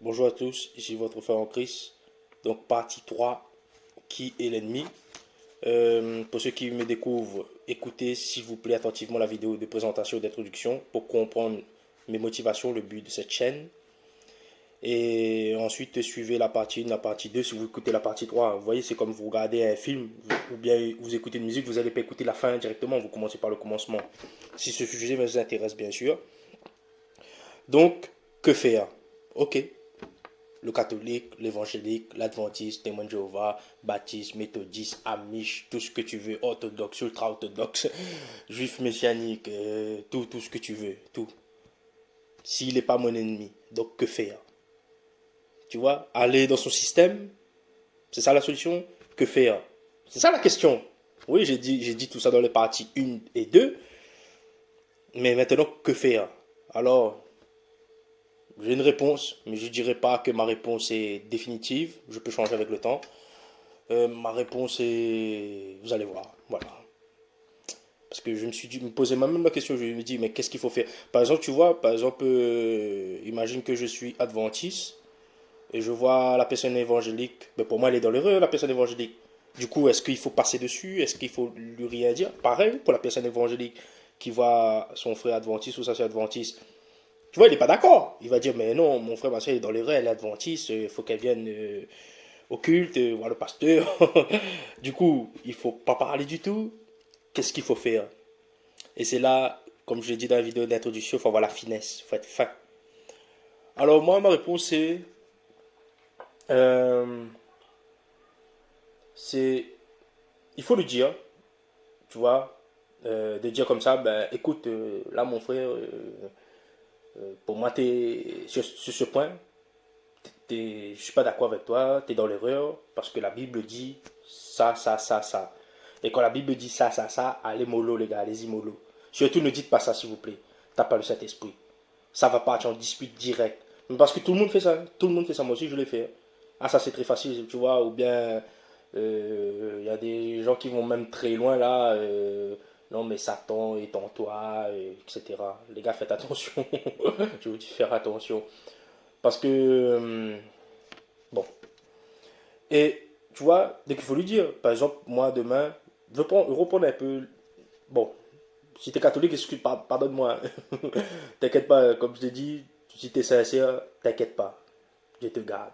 Bonjour à tous, ici votre frère en Christ. Donc partie 3, qui est l'ennemi? Pour ceux qui me découvrent, écoutez s'il vous plaît attentivement la vidéo de présentation et d'introduction pour comprendre mes motivations, le but de cette chaîne. Et ensuite suivez la partie 1, la partie 2. Si vous écoutez la partie 3, vous voyez, c'est comme vous regardez un film ou bien vous écoutez une musique, vous n'allez pas écouter la fin directement, vous commencez par le commencement. Si ce sujet vous intéresse bien sûr. Donc, que faire? Ok, le catholique, l'évangélique, l'adventiste, témoin de Jéhovah, baptiste, méthodiste, amish, tout ce que tu veux, orthodoxe, ultra-orthodoxe, juif messianique, tout ce que tu veux, tout. S'il n'est pas mon ennemi, donc que faire? Tu vois, aller dans son système, c'est ça la solution? Que faire? C'est ça la question. Oui, j'ai dit tout ça dans les parties 1 et 2, mais maintenant, que faire? Alors, j'ai une réponse, mais je ne dirais pas que ma réponse est définitive. Je peux changer avec le temps. Ma réponse est, vous allez voir, voilà. Parce que je me suis dit, me poser moi-même la question, je me dis, mais qu'est-ce qu'il faut faire? Par exemple, tu vois, par exemple, imagine que je suis adventiste et je vois la personne évangélique. Mais pour moi, elle est dans l'erreur, la personne évangélique. Du coup, est-ce qu'il faut passer dessus? Est-ce qu'il faut lui rien dire? Pareil pour la personne évangélique qui voit son frère adventiste ou sa soeur adventiste. Tu vois, il n'est pas d'accord. Il va dire, mais non, mon frère, ma soeur est dans l'erreur, elle est adventiste, il faut qu'elle vienne au culte, voir le pasteur. Du coup, il ne faut pas parler du tout. Qu'est-ce qu'il faut faire? Et c'est là, comme je l'ai dit dans la vidéo d'introduction, il faut avoir la finesse, il faut être fin. Alors moi, ma réponse euh, c'est, il faut le dire, tu vois, de dire comme ça, ben écoute, là mon frère, pour moi, sur ce point, je ne suis pas d'accord avec toi, tu es dans l'erreur, parce que la Bible dit ça, ça, ça, ça. Et quand la Bible dit ça, ça, ça, allez mollo les gars, allez-y mollo. Surtout ne dites pas ça s'il vous plaît. T'as pas le Saint-Esprit. Ça va partir en dispute direct. Parce que tout le monde fait ça. Tout le monde fait ça. Moi aussi, je l'ai fait. Ah, ça, c'est très facile, tu vois. Ou bien, il y a des gens qui vont même très loin là. Non, mais Satan est en toi, etc. Les gars, faites attention. Je vous dis faire attention. Parce que, bon. Et, tu vois, dès qu'il faut lui dire, par exemple, moi, demain, reprendre un peu. Bon, si t'es catholique, excuse, pardonne-moi. T'inquiète pas, comme je t'ai dit, si t'es sincère, t'inquiète pas. Dieu te garde.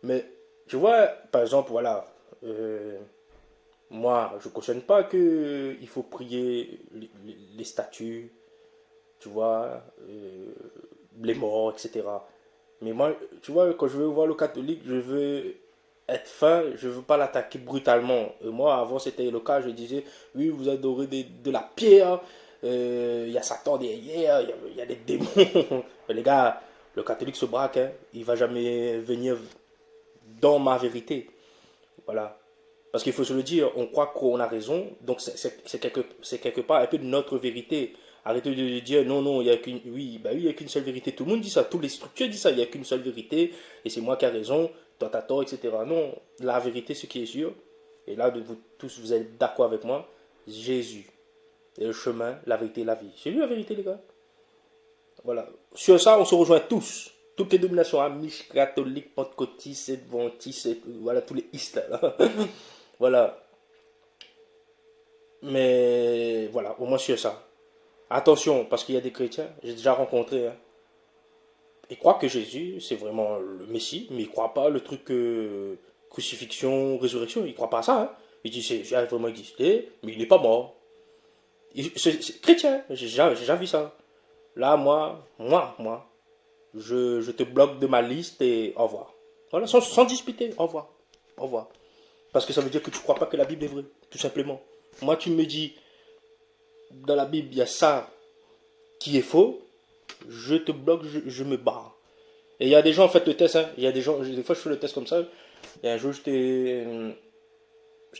Mais tu vois, par exemple, voilà, euh, moi, je ne cautionne pas que il faut prier les statues, tu vois, les morts, etc. Mais moi, tu vois, quand je veux voir le catholique, je veux être fin, je ne veux pas l'attaquer brutalement. Et moi, avant, c'était le cas, je disais, oui, vous adorez de la pierre, il y a Satan derrière, il y a des démons. Mais les gars, le catholique se braque, hein, il ne va jamais venir dans ma vérité. Voilà. Parce qu'il faut se le dire, on croit qu'on a raison, donc c'est quelque part un peu de notre vérité. Arrêtez de dire non, non, il n'y a qu'une. Oui, bah oui, il n'y a qu'une seule vérité. Tout le monde dit ça, toutes les structures disent ça, il n'y a qu'une seule vérité, et c'est moi qui ai raison, toi t'as tort, etc. Non, la vérité, ce qui est sûr, et là, de vous tous, vous êtes d'accord avec moi, Jésus est le chemin, la vérité, la vie. C'est lui la vérité, les gars. Voilà. Sur ça, on se rejoint tous. Toutes les dominations amish, catholiques, pentecôtistes, adventistes, voilà, tous les istes. Là. Voilà. Mais voilà, au moins sur ça. Attention, parce qu'il y a des chrétiens, j'ai déjà rencontré, hein, ils croient que Jésus, c'est vraiment le Messie, mais ils ne croient pas le truc crucifixion, résurrection, ils ne croient pas à ça. Hein. Ils disent Jésus a vraiment existé, mais il n'est pas mort. C'est chrétien, j'ai déjà vu ça. Là, moi, je te bloque de ma liste et au revoir. Voilà, sans disputer, au revoir. Au revoir. Parce que ça veut dire que tu ne crois pas que la Bible est vraie, tout simplement. Moi, tu me dis, dans la Bible, il y a ça qui est faux, je te bloque, je me barre. Et il y a des gens, en fait, le test, hein, il y a des gens, des fois je fais le test comme ça, et un jour j'étais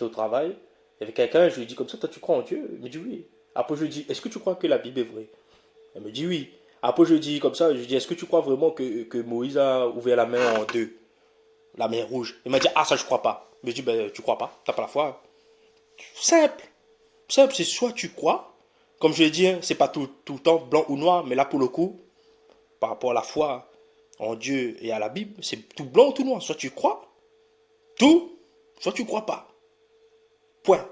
au travail, il y avait quelqu'un, je lui dis comme ça, toi tu crois en Dieu? Il me dit oui. Après je lui dis, est-ce que tu crois que la Bible est vraie? Elle me dit oui. Après je lui dis comme ça, je lui dis, est-ce que tu crois vraiment que Moïse a ouvert la main en deux, la main rouge? Il m'a dit, ah ça je crois pas. Je lui dis, ben tu crois pas, t'as pas la foi. Simple, simple, c'est soit tu crois, comme je l'ai dit, hein, c'est pas tout le temps blanc ou noir, mais là pour le coup, par rapport à la foi, en Dieu et à la Bible, c'est tout blanc ou tout noir. Soit tu crois, tout, soit tu crois pas. Point.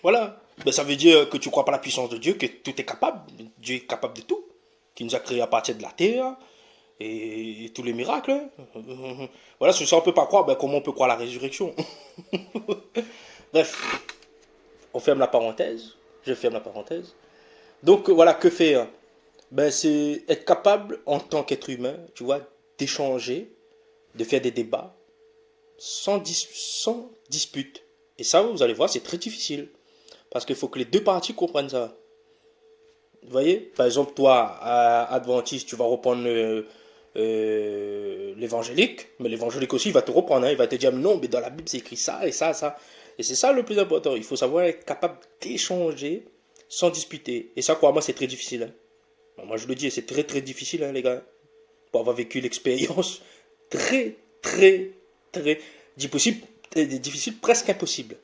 Voilà. Ben, ça veut dire que tu crois pas la puissance de Dieu, que tout est capable. Dieu est capable de tout. Qui nous a créés à partir de la terre. Et tous les miracles. Voilà, si ça on peut pas croire, ben comment on peut croire la résurrection? Bref, on ferme la parenthèse. Je ferme la parenthèse. Donc voilà, que faire? Ben, c'est être capable en tant qu'être humain, tu vois, d'échanger, de faire des débats sans dispute. Et ça, vous allez voir, c'est très difficile. Parce qu'il faut que les deux parties comprennent ça. Vous voyez? Par exemple, toi, Adventiste, tu vas reprendre l'évangélique, mais l'évangélique aussi, il va te reprendre. Hein. Il va te dire, non, mais dans la Bible, c'est écrit ça et ça, ça. Et c'est ça le plus important. Il faut savoir être capable d'échanger sans disputer. Et ça, crois-moi, c'est très difficile. Hein. Moi, je le dis, c'est très, très difficile, hein, les gars. Pour avoir vécu l'expérience, très, très, très difficile, difficile, presque impossible.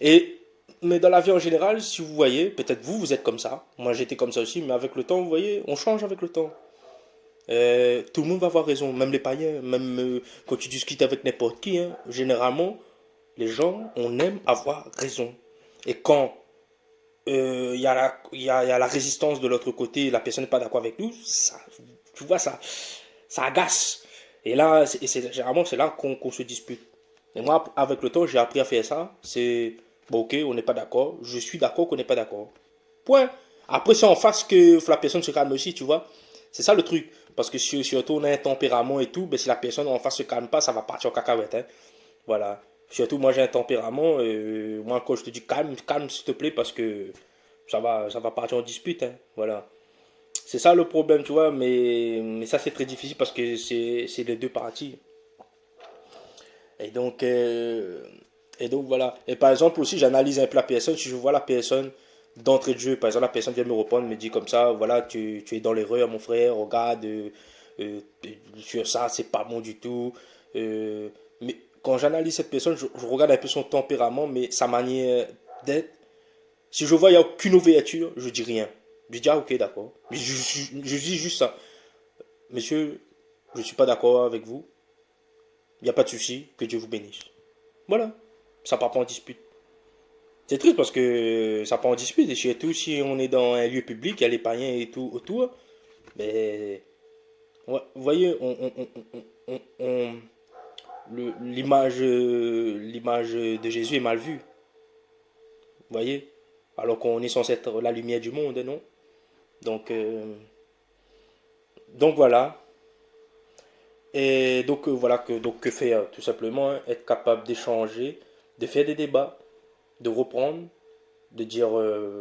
Et mais dans la vie en général, si vous voyez, peut-être vous, vous êtes comme ça. Moi, j'étais comme ça aussi, mais avec le temps, vous voyez, on change avec le temps. Tout le monde va avoir raison, même les païens, même quand tu discutes avec n'importe qui, hein, généralement, les gens, on aime avoir raison. Et quand y a la résistance de l'autre côté, la personne n'est pas d'accord avec nous, ça, tu vois, ça agace. Et là, généralement, c'est là qu'on se dispute. Et moi, avec le temps, j'ai appris à faire ça. C'est, bon, ok, on n'est pas d'accord. Je suis d'accord qu'on n'est pas d'accord. Point. Après, c'est en face que la personne se calme aussi, tu vois. C'est ça le truc. Parce que si surtout on a un tempérament et tout, ben, si la personne en face se calme pas, ça va partir en cacahuète. Hein. Voilà. Surtout, moi, j'ai un tempérament. Moi, quand je te dis calme, calme, s'il te plaît, parce que ça va partir en dispute. Hein. Voilà. C'est ça le problème, tu vois. Mais ça, c'est très difficile parce que c'est les deux parties. Et donc, euh, et donc voilà. Et par exemple aussi, j'analyse un peu la personne. Si je vois la personne d'entrée de jeu, par exemple, la personne vient me répondre, me dit comme ça, voilà, tu es dans l'erreur, mon frère, regarde, sur ça, c'est pas bon du tout. Mais quand j'analyse cette personne, je regarde un peu son tempérament, mais sa manière d'être. Si je vois qu'il n'y a aucune ouverture, je dis rien. Je dis, ah ok, d'accord. Je dis juste ça. Monsieur, je ne suis pas d'accord avec vous. Il n'y a pas de souci, que Dieu vous bénisse. Voilà. Ça part pas en dispute. C'est triste parce que ça part en dispute. Et surtout si on est dans un lieu public, il y a les païens et tout autour. Mais ouais, vous voyez, l'image de Jésus est mal vue. Vous voyez? Alors qu'on est censé être la lumière du monde, non? Donc, donc voilà. Et donc voilà que faire tout simplement, hein, être capable d'échanger, de faire des débats, de reprendre, de dire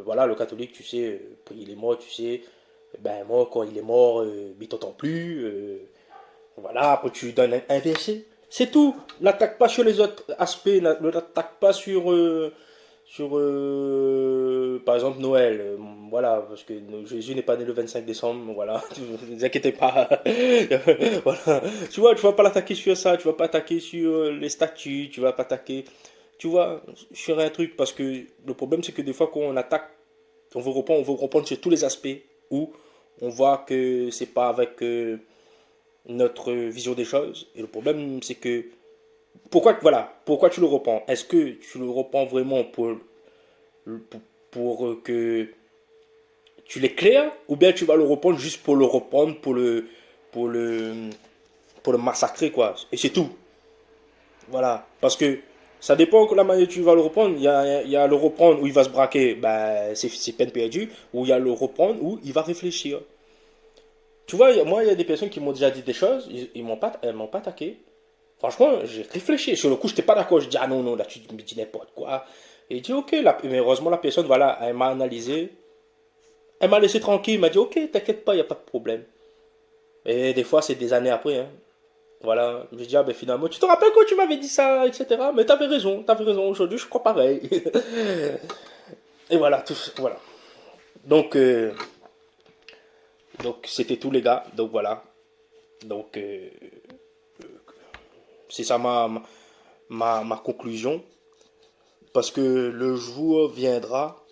voilà le catholique tu sais il est mort tu sais ben moi quand il est mort il t'entend plus voilà après tu lui donnes un verset c'est tout n'attaque pas sur les autres aspects ne l'attaque pas sur par exemple Noël voilà parce que Jésus n'est pas né le 25 décembre voilà ne vous inquiétez pas voilà tu vas pas l'attaquer sur ça tu vas pas attaquer sur les statues tu vas pas attaquer tu vois, sur un truc, parce que le problème, c'est que des fois, quand on attaque, on veut reprendre sur tous les aspects où on voit que c'est pas avec notre vision des choses. Et le problème, c'est que pourquoi tu le reprends? Est-ce que tu le reprends vraiment pour que tu l'éclaires, ou bien tu vas le reprendre juste pour le reprendre, pour le, pour le massacrer, quoi. Et c'est tout. Voilà. Parce que ça dépend de la manière dont tu vas le reprendre. Il y a le reprendre où il va se braquer, bah, c'est peine perdue. Ou il y a le reprendre où il va réfléchir. Tu vois, moi, il y a des personnes qui m'ont déjà dit des choses, elles m'ont pas attaqué. Franchement, j'ai réfléchi. Sur le coup, je n'étais pas d'accord. Je dis, ah non, non, là, tu me dis n'importe quoi. Et il dit, ok, mais heureusement, la personne, voilà, elle m'a analysé. Elle m'a laissé tranquille. Elle m'a dit, ok, t'inquiète pas, il n'y a pas de problème. Et des fois, c'est des années après, hein. Voilà, je dis, ah ben finalement, tu te rappelles quand tu m'avais dit ça, etc. Mais t'avais raison, aujourd'hui je crois pareil. Et voilà, voilà. Donc, donc c'était tout les gars, donc voilà. Donc, c'est ça ma conclusion. Parce que le jour viendra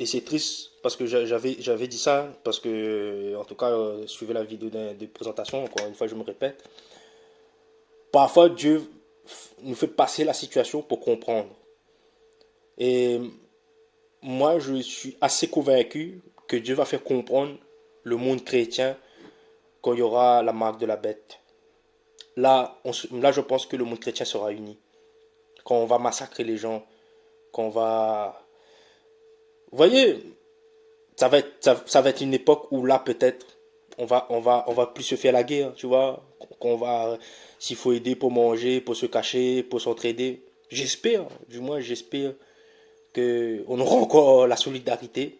Et c'est triste parce que j'avais dit ça, parce que, en tout cas, suivez la vidéo de présentation, encore une fois, je me répète. Parfois, Dieu nous fait passer la situation pour comprendre. Et moi, je suis assez convaincu que Dieu va faire comprendre le monde chrétien quand il y aura la marque de la bête. Là, je pense que le monde chrétien sera uni. Quand on va massacrer les gens, quand on va... Vous voyez, ça va être une époque où là, peut-être, on va plus se faire la guerre, tu vois. Qu'on va, s'il faut aider pour manger, pour se cacher, pour s'entraider. J'espère, du moins, j'espère qu'on aura encore la solidarité.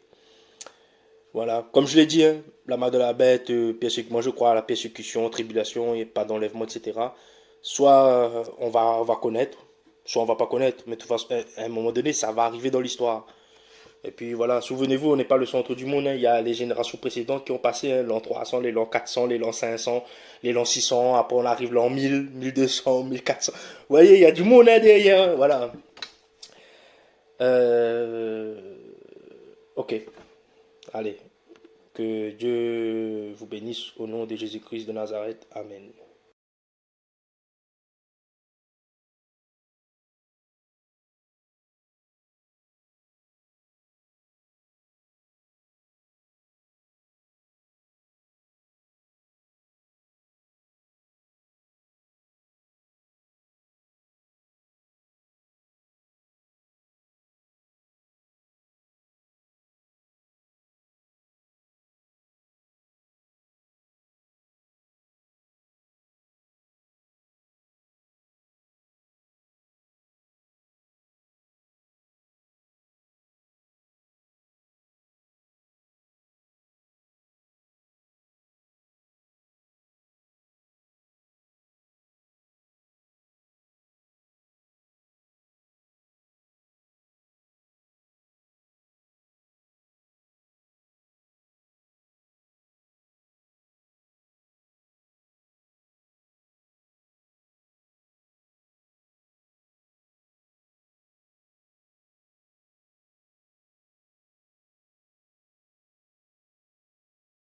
Voilà, comme je l'ai dit, hein, la marque de la bête, moi je crois à la persécution, tribulation et pas d'enlèvement, etc. Soit on va connaître, soit on va pas connaître, mais de toute façon, à un moment donné, ça va arriver dans l'histoire. Et puis voilà, souvenez-vous, on n'est pas le centre du monde, hein. Il y a les générations précédentes qui ont passé, hein, l'an 300, les l'an 400, les l'an 500, les l'an 600, après on arrive l'an 1000, 1200, 1400. Vous voyez, il y a du monde hein, derrière, voilà. Euh, Ok, allez. Que Dieu vous bénisse au nom de Jésus-Christ de Nazareth. Amen.